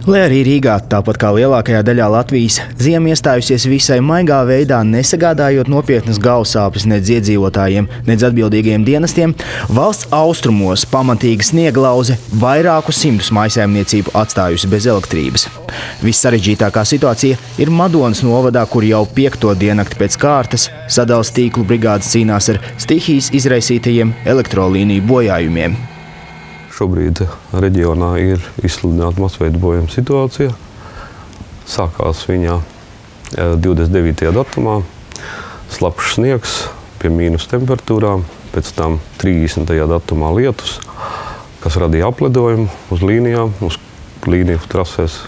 Lai arī Rīgā, tāpat kā lielākajā daļā Latvijas, ziema iestājusies visai maigā veidā, nesagādājot nopietnas galvasāpes nedz iedzīvotājiem, nedz atbildīgajiem dienestiem, valsts austrumos pamatīga snieglauze vairāku simtus mājsaimniecību atstājusi bez elektrības. Vissarežģītākā situācija ir Madonas novadā, kur jau 5. diennakti pēc kārtas sadales tīklu brigādes cīnās ar stihijas izraisītajiem elektrolīniju bojājumiem. Šobrīd reģionā ir izsludināta masveida bojājuma situācija. Sākās viņa 29. datumā. Slapjš sniegs pie mīnus temperatūrām, pēc tam 30. datumā lietus, kas radīja apledojumu uz līnijām, uz līniju trasēs,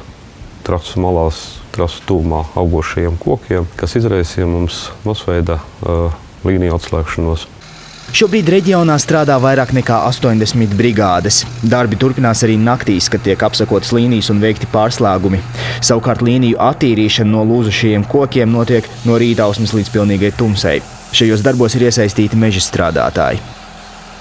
trasu malās, trasu tuvumā augošajiem kokiem, kas izraisīja mums masveida līniju atslēgšanos. Šobrīd reģionā strādā vairāk nekā 80 brigādes. Darbi turpinās arī naktīs, kad tiek apsakotas līnijas un veikti pārslēgumi. Savukārt līniju attīrīšana no lūzušajiem kokiem notiek no rītausmas līdz pilnīgai tumsai. Šajos darbos ir iesaistīti meža strādātāji.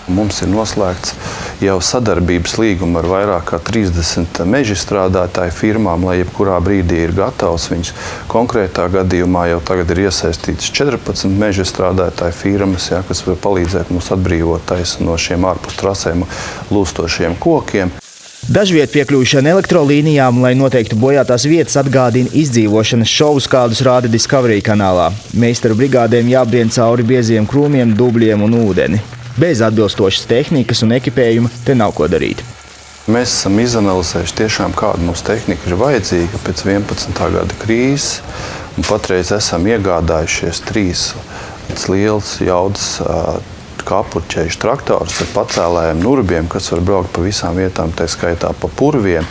Mums ir noslēgts jau sadarbības līguma ar vairāk kā 30 meža strādātāju firmām, lai jebkurā brīdī ir gatavs. Viņas konkrētā gadījumā jau tagad ir iesaistīts 14 meža strādātāju firmas, kas var palīdzēt mums atbrīvot no šiem ārpus trasēm lūstošiem kokiem. Dažviet piekļūšana elektrolīnijām, lai noteiktu bojātās vietas, atgādina izdzīvošanas šovus, kādus rāda Discovery kanālā. Meistaru brigādēm jābrien cauri bieziem krūmiem, dubļiem un ūdeni. Bez atbilstošas tehnikas un ekipējuma te nav ko darīt. Mēs esam izanalizējuši tiešām, kāda mums tehnika ir vajadzīga pēc 11. gada krīzes. Un patreiz esam iegādājušies 3 liels jaudas kapurķējuši traktorus ar pacēlējiem nurbiem, kas var braukt pa visām vietām, tā skaitā pa purviem.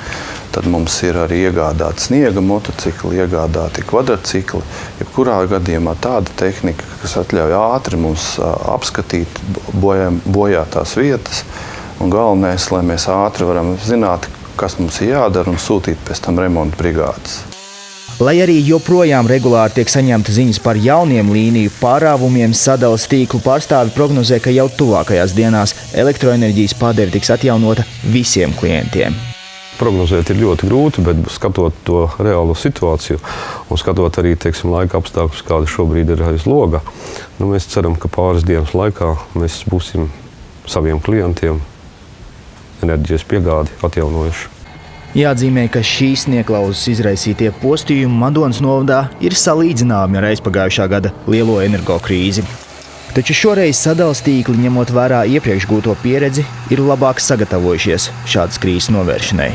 Tad mums ir arī iegādāti sniega motocikli, iegādāti kvadrcikli. Jebkurā gadījumā tāda tehnika, kas atļauj ātri mums apskatīt bojātās vietas. Un galvenais, lai mēs ātri varam zināt, kas mums ir jādara un sūtīt pēc tam remonta brigādes. Lai arī joprojām regulāri tiek saņemta ziņas par jauniem līniju pārāvumiem, sadales tīklu pārstāvi prognozē, ka jau tuvākajās dienās elektroenerģijas padeve tiks atjaunota visiem klientiem. Prognozēt ir ļoti grūti, bet skatot to reālo situāciju un skatot arī, laika apstākļus, kādi šobrīd ir aiz loga, mēs ceram, ka pāris dienas laikā mēs būsim saviem klientiem enerģijas piegādi atjaunojuši. Jāatzīmē, ka šīs snieglauzes izraisītie postījumi Madonas novadā ir salīdzināmi ar aizpagājušā gada lielo energokrīzi. Taču šoreiz sadales tīkli, ņemot vērā iepriekš gūto pieredzi, ir labāk sagatavojušies šādas krīzes novēršanai.